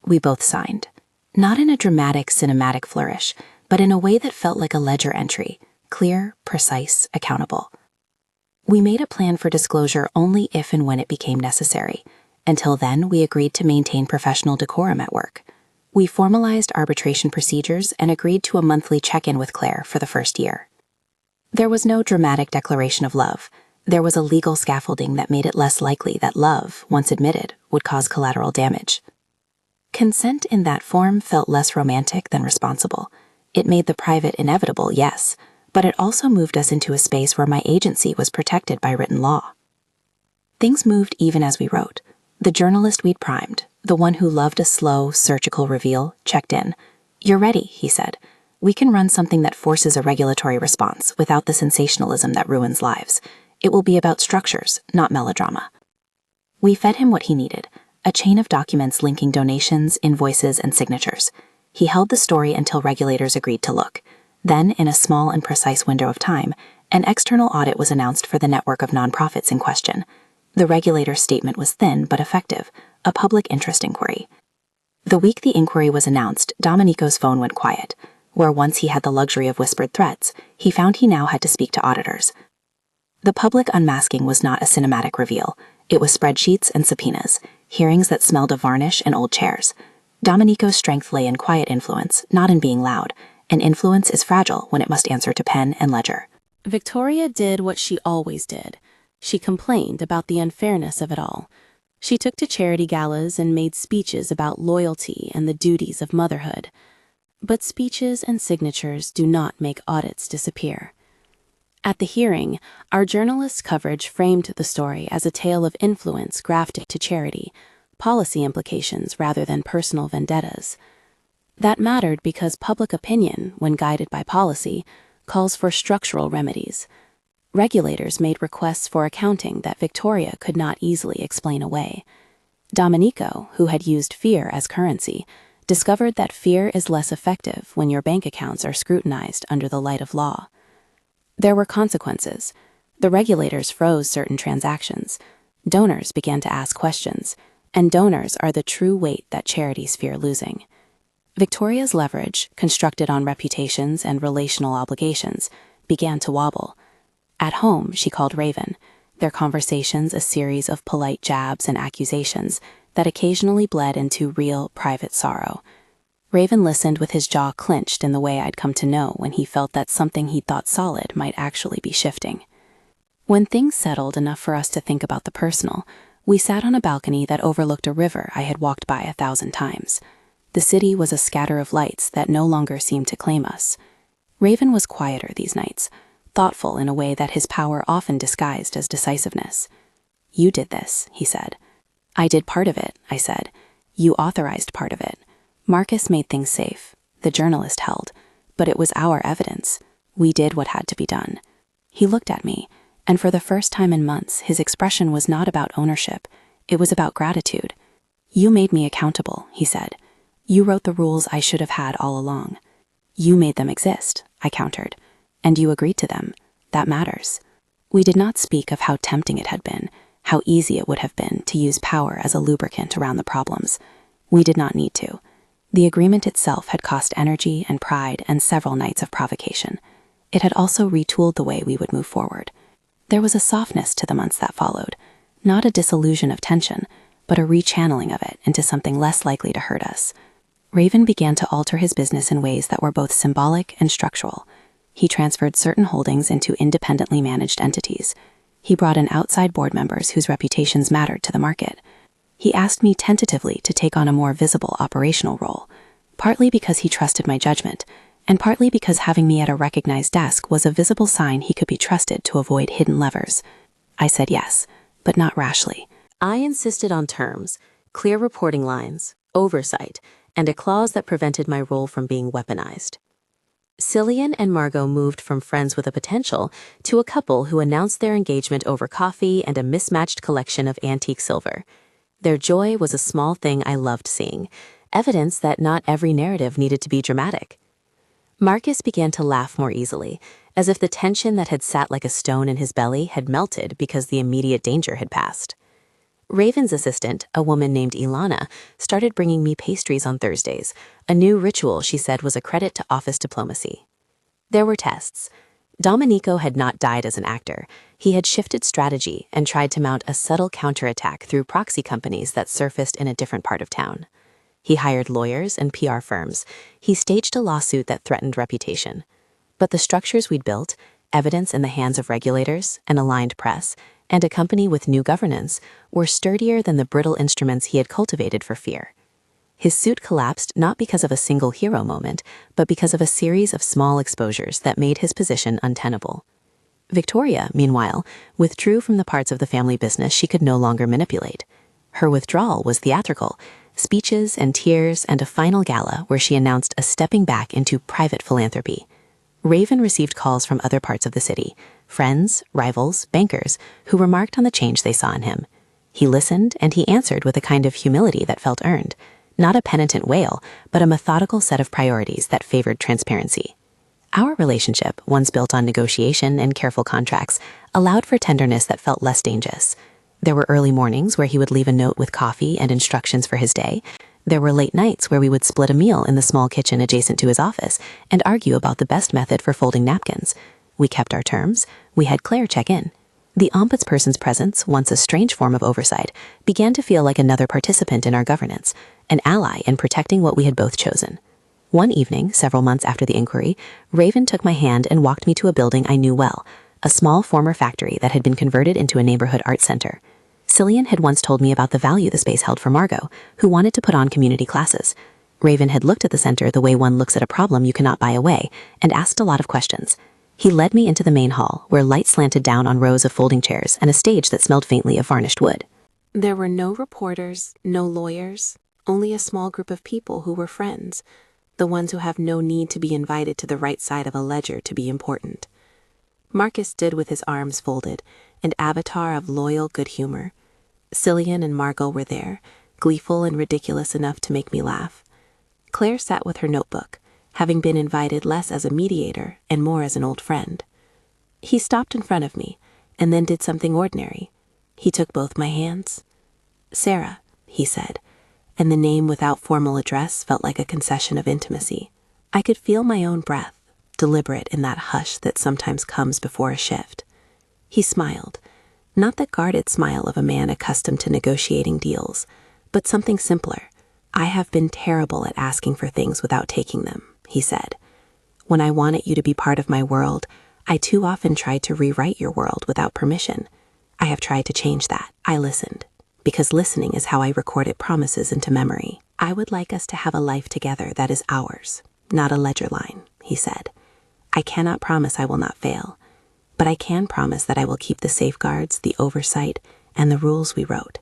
We both signed. Not in a dramatic, cinematic flourish, but in a way that felt like a ledger entry, clear, precise, accountable. We made a plan for disclosure only if and when it became necessary. Until then, we agreed to maintain professional decorum at work. We formalized arbitration procedures and agreed to a monthly check-in with Claire for the first year. There was no dramatic declaration of love. There was a legal scaffolding that made it less likely that love, once admitted, would cause collateral damage. Consent in that form felt less romantic than responsible. It made the private inevitable, yes, but it also moved us into a space where my agency was protected by written law. Things moved even as we wrote. The journalist we'd primed, the one who loved a slow, surgical reveal, checked in. You're ready, he said. We can run something that forces a regulatory response without the sensationalism that ruins lives. It will be about structures, not melodrama. We fed him what he needed. A chain of documents linking donations, invoices, and signatures. He held the story until regulators agreed to look. Then, in a small and precise window of time, an external audit was announced for the network of nonprofits in question. The regulator's statement was thin but effective, a public interest inquiry. The week the inquiry was announced, Domenico's phone went quiet. Where once he had the luxury of whispered threats, he found he now had to speak to auditors. The public unmasking was not a cinematic reveal. It was spreadsheets and subpoenas, hearings that smelled of varnish and old chairs. Domenico's strength lay in quiet influence, not in being loud, and influence is fragile when it must answer to pen and ledger. Victoria did what she always did. She complained about the unfairness of it all. She took to charity galas and made speeches about loyalty and the duties of motherhood. But speeches and signatures do not make audits disappear. At the hearing, our journalist's coverage framed the story as a tale of influence grafted to charity, policy implications rather than personal vendettas. That mattered because public opinion, when guided by policy, calls for structural remedies. Regulators made requests for accounting that Victoria could not easily explain away. Domenico, who had used fear as currency, discovered that fear is less effective when your bank accounts are scrutinized under the light of law. There were consequences. The regulators froze certain transactions. Donors began to ask questions, and donors are the true weight that charities fear losing. Victoria's leverage, constructed on reputations and relational obligations, began to wobble. At home, she called Raven, their conversations a series of polite jabs and accusations that occasionally bled into real, private sorrow. Raven listened with his jaw clenched in the way I'd come to know when he felt that something he thought solid might actually be shifting. When things settled enough for us to think about the personal, we sat on a balcony that overlooked a river I had walked by 1,000 times. The city was a scatter of lights that no longer seemed to claim us. Raven was quieter these nights, thoughtful in a way that his power often disguised as decisiveness. "You did this," he said. "I did part of it," I said. "You authorized part of it. Marcus made things safe. The journalist held. But it was our evidence. We did what had to be done." He looked at me, and for the first time in months, his expression was not about ownership. It was about gratitude. "You made me accountable," he said. "You wrote the rules I should have had all along." "You made them exist," I countered. "And you agreed to them. That matters." We did not speak of how tempting it had been, how easy it would have been to use power as a lubricant around the problems. We did not need to. The agreement itself had cost energy and pride and several nights of provocation. It had also retooled the way we would move forward. There was a softness to the months that followed, not a disillusion of tension, but a rechanneling of it into something less likely to hurt us. Raven began to alter his business in ways that were both symbolic and structural. He transferred certain holdings into independently managed entities. He brought in outside board members whose reputations mattered to the market. He asked me tentatively to take on a more visible operational role, partly because he trusted my judgment, and partly because having me at a recognized desk was a visible sign he could be trusted to avoid hidden levers. I said yes, but not rashly. I insisted on terms, clear reporting lines, oversight, and a clause that prevented my role from being weaponized. Cillian and Margot moved from friends with a potential to a couple who announced their engagement over coffee and a mismatched collection of antique silver. Their joy was a small thing I loved seeing, evidence that not every narrative needed to be dramatic. Marcus began to laugh more easily, as if the tension that had sat like a stone in his belly had melted because the immediate danger had passed. Raven's assistant, a woman named Ilana, started bringing me pastries on Thursdays, a new ritual she said was a credit to office diplomacy. There were tests. Domenico had not died as an actor. He had shifted strategy and tried to mount a subtle counterattack through proxy companies that surfaced in a different part of town. He hired lawyers and PR firms. He staged a lawsuit that threatened reputation. But the structures we'd built, evidence in the hands of regulators, an aligned press, and a company with new governance, were sturdier than the brittle instruments he had cultivated for fear. His suit collapsed not because of a single hero moment, but because of a series of small exposures that made his position untenable. Victoria, meanwhile, withdrew from the parts of the family business she could no longer manipulate. Her withdrawal was theatrical, speeches and tears and a final gala where she announced a stepping back into private philanthropy. Raven received calls from other parts of the city, friends, rivals, bankers, who remarked on the change they saw in him. He listened, and he answered with a kind of humility that felt earned, not a penitent wail, but a methodical set of priorities that favored transparency. Our relationship, once built on negotiation and careful contracts, allowed for tenderness that felt less dangerous. There were early mornings where he would leave a note with coffee and instructions for his day. There were late nights where we would split a meal in the small kitchen adjacent to his office and argue about the best method for folding napkins. We kept our terms. We had Claire check in. The ombudsperson's presence, once a strange form of oversight, began to feel like another participant in our governance, an ally in protecting what we had both chosen. One evening, several months after the inquiry, Raven took my hand and walked me to a building I knew well, a small former factory that had been converted into a neighborhood art center. Cillian had once told me about the value the space held for Margot, who wanted to put on community classes. Raven had looked at the center the way one looks at a problem you cannot buy away, and asked a lot of questions. He led me into the main hall, where light slanted down on rows of folding chairs and a stage that smelled faintly of varnished wood. There were no reporters, no lawyers, only a small group of people who were friends, the ones who have no need to be invited to the right side of a ledger to be important. Marcus stood with his arms folded, an avatar of loyal good humor. Cillian and Margot were there, gleeful and ridiculous enough to make me laugh. Claire sat with her notebook, having been invited less as a mediator and more as an old friend. He stopped in front of me, and then did something ordinary. He took both my hands. "Sarah," he said, and the name without formal address felt like a concession of intimacy. I could feel my own breath, deliberate in that hush that sometimes comes before a shift. He smiled, not the guarded smile of a man accustomed to negotiating deals, but something simpler. "I have been terrible at asking for things without taking them," he said. "When I wanted you to be part of my world, I too often tried to rewrite your world without permission. I have tried to change that. I listened, because listening is how I recorded promises into memory. I would like us to have a life together that is ours, not a ledger line," he said. "I cannot promise I will not fail. but I can promise that I will keep the safeguards, the oversight, and the rules we wrote.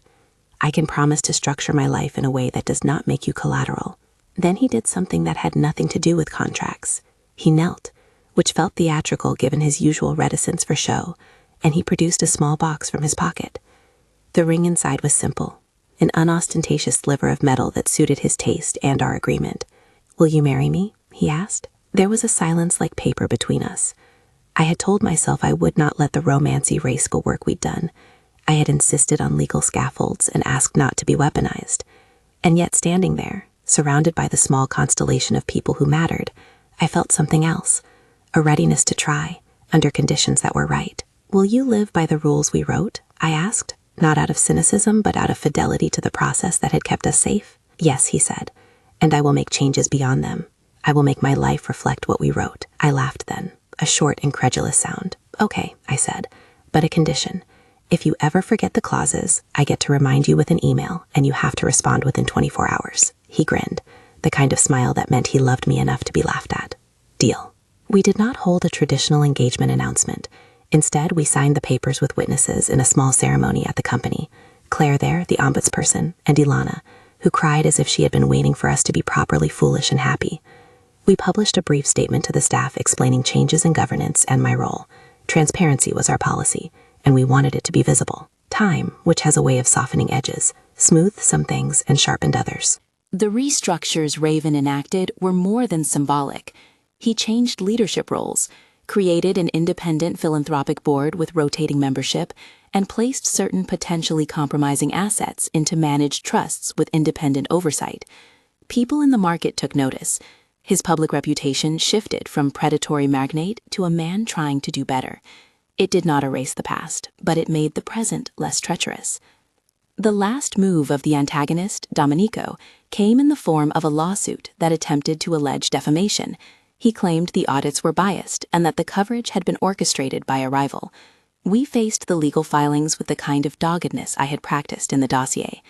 I can promise to structure my life in a way that does not make you collateral." Then he did something that had nothing to do with contracts. He knelt, which felt theatrical given his usual reticence for show, and he produced a small box from his pocket. The ring inside was simple, an unostentatious sliver of metal that suited his taste and our agreement. "Will you marry me?" he asked. There was a silence like paper between us. I had told myself I would not let the romance erase the work we'd done. I had insisted on legal scaffolds and asked not to be weaponized. And yet standing there, surrounded by the small constellation of people who mattered, I felt something else, a readiness to try, under conditions that were right. "Will you live by the rules we wrote?" I asked, not out of cynicism, but out of fidelity to the process that had kept us safe. "Yes," he said, "and I will make changes beyond them. I will make my life reflect what we wrote." I laughed then, a short, incredulous sound. "Okay," I said, "but a condition. If you ever forget the clauses, I get to remind you with an email, and you have to respond within 24 hours. He grinned, the kind of smile that meant he loved me enough to be laughed at. Deal. We did not hold a traditional engagement announcement. Instead, we signed the papers with witnesses in a small ceremony at the company. Claire there, the ombudsperson, and Ilana, who cried as if she had been waiting for us to be properly foolish and happy. We published a brief statement to the staff explaining changes in governance and my role. Transparency was our policy, and we wanted it to be visible. Time, which has a way of softening edges, smoothed some things and sharpened others. The restructures Raven enacted were more than symbolic. He changed leadership roles, created an independent philanthropic board with rotating membership, and placed certain potentially compromising assets into managed trusts with independent oversight. People in the market took notice. His public reputation shifted from predatory magnate to a man trying to do better. It did not erase the past, but it made the present less treacherous. The last move of the antagonist, Domenico, came in the form of a lawsuit that attempted to allege defamation. He claimed the audits were biased and that the coverage had been orchestrated by a rival. We faced the legal filings with the kind of doggedness I had practiced in the dossier.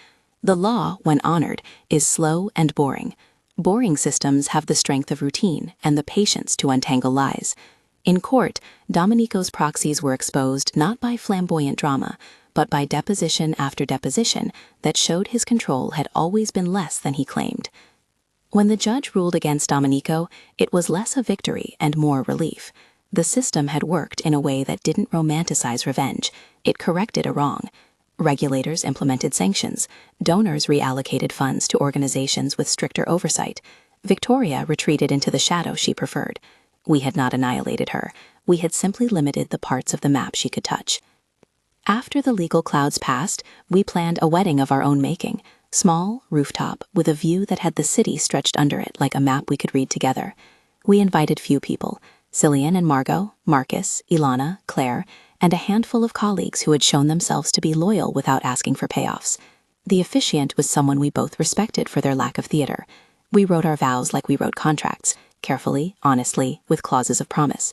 The law, when honored, is slow and boring. Boring systems have the strength of routine and the patience to untangle lies. In court, Domenico's proxies were exposed not by flamboyant drama, but by deposition after deposition that showed his control had always been less than he claimed. When the judge ruled against Domenico, it was less a victory and more relief. The system had worked in a way that didn't romanticize revenge. It corrected a wrong. Regulators implemented sanctions. Donors reallocated funds to organizations with stricter oversight. Victoria retreated into the shadow she preferred. We had not annihilated her. We had simply limited the parts of the map she could touch. After the legal clouds passed, we planned a wedding of our own making. Small, rooftop, with a view that had the city stretched under it like a map we could read together. We invited few people, Cillian and Margot, Marcus, Ilana, Claire, and a handful of colleagues who had shown themselves to be loyal without asking for payoffs. The officiant was someone we both respected for their lack of theater. We wrote our vows like we wrote contracts, carefully, honestly, with clauses of promise.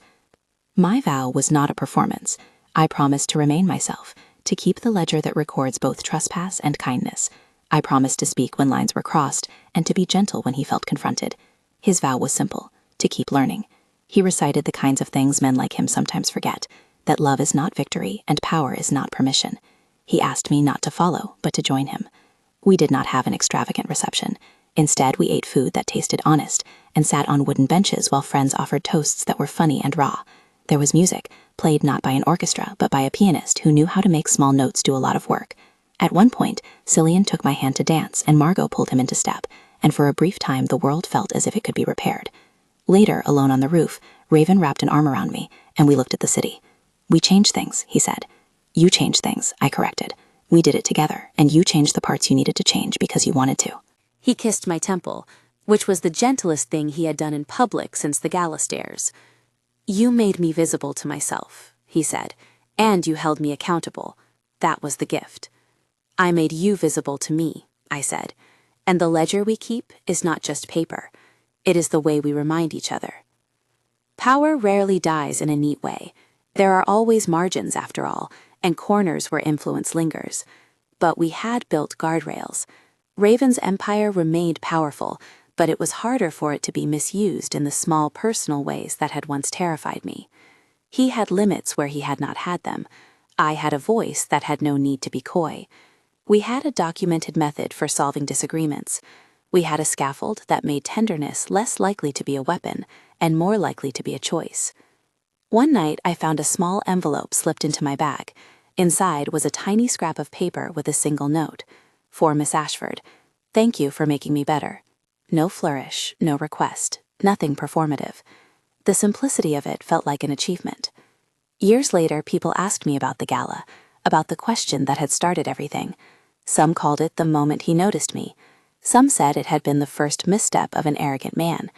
My vow was not a performance. I promised to remain myself, to keep the ledger that records both trespass and kindness. I promised to speak when lines were crossed and to be gentle when he felt confronted. His vow was simple, to keep learning. He recited the kinds of things men like him sometimes forget, that love is not victory and power is not permission. He asked me not to follow, but to join him. We did not have an extravagant reception. Instead, we ate food that tasted honest and sat on wooden benches while friends offered toasts that were funny and raw. There was music, played not by an orchestra, but by a pianist who knew how to make small notes do a lot of work. At one point, Cillian took my hand to dance, and Margot pulled him into step, and for a brief time the world felt as if it could be repaired. Later, alone on the roof, Raven wrapped an arm around me, and we looked at the city. "We changed things," he said. "You changed things," I corrected. "We did it together, and you changed the parts you needed to change because you wanted to." He kissed my temple, which was the gentlest thing he had done in public since the gala stairs. "You made me visible to myself," he said, "and you held me accountable. That was the gift." "I made you visible to me," I said, "and the ledger we keep is not just paper. It is the way we remind each other." Power rarely dies in a neat way. There are always margins, after all, and corners where influence lingers. But we had built guardrails. Raven's empire remained powerful, but it was harder for it to be misused in the small personal ways that had once terrified me. He had limits where he had not had them. I had a voice that had no need to be coy. We had a documented method for solving disagreements. We had a scaffold that made tenderness less likely to be a weapon and more likely to be a choice. One night, I found a small envelope slipped into my bag. Inside was a tiny scrap of paper with a single note. For Miss Ashford, thank you for making me better. No flourish, no request, nothing performative. The simplicity of it felt like an achievement. Years later, people asked me about the gala, about the question that had started everything. Some called it the moment he noticed me. Some said it had been the first misstep of an arrogant man.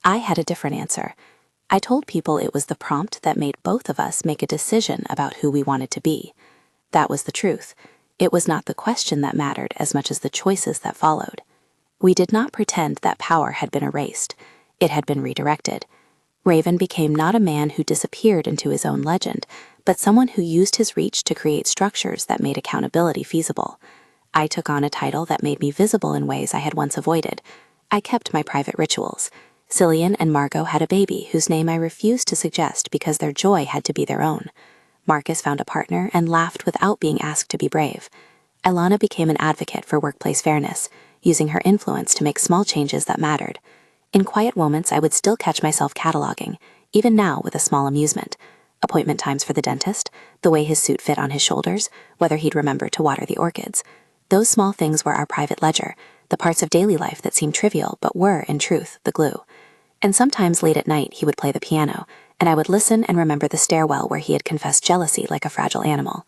I had a different answer. I told people it was the prompt that made both of us make a decision about who we wanted to be. That was the truth. It was not the question that mattered as much as the choices that followed. We did not pretend that power had been erased. It had been redirected. Raven became not a man who disappeared into his own legend, but someone who used his reach to create structures that made accountability feasible. I took on a title that made me visible in ways I had once avoided. I kept my private rituals. Cillian and Margot had a baby whose name I refused to suggest because their joy had to be their own. Marcus found a partner and laughed without being asked to be brave. Ilana became an advocate for workplace fairness, using her influence to make small changes that mattered. In quiet moments, I would still catch myself cataloging, even now with a small amusement. Appointment times for the dentist, the way his suit fit on his shoulders, whether he'd remember to water the orchids. Those small things were our private ledger, the parts of daily life that seemed trivial but were, in truth, the glue. And sometimes late at night he would play the piano, and I would listen and remember the stairwell where he had confessed jealousy like a fragile animal.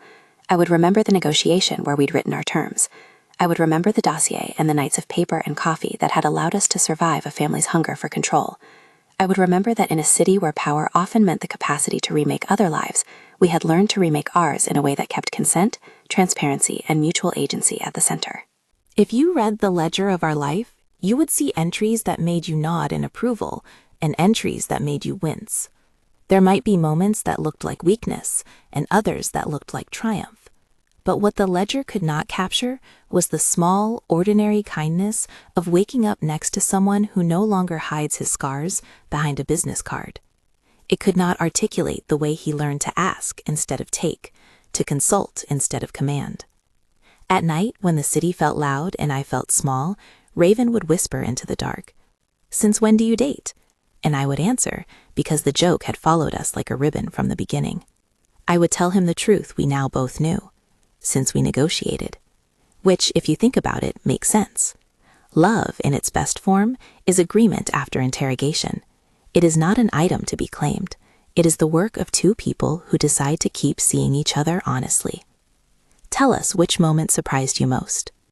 I would remember the negotiation where we'd written our terms. I would remember the dossier and the nights of paper and coffee that had allowed us to survive a family's hunger for control. I would remember that in a city where power often meant the capacity to remake other lives, we had learned to remake ours in a way that kept consent, transparency, and mutual agency at the center. If you read the ledger of our life, you would see entries that made you nod in approval and entries that made you wince. There might be moments that looked like weakness and others that looked like triumph. But what the ledger could not capture was the small, ordinary kindness of waking up next to someone who no longer hides his scars behind a business card. It could not articulate the way he learned to ask instead of take, to consult instead of command. At night, when the city felt loud and I felt small, Raven would whisper into the dark, "Since when do you date?" And I would answer, because the joke had followed us like a ribbon from the beginning. I would tell him the truth we now both knew. Since we negotiated. Which, if you think about it, makes sense. Love, in its best form, is agreement after interrogation. It is not an item to be claimed. It is the work of two people who decide to keep seeing each other honestly. Tell us which moment surprised you most.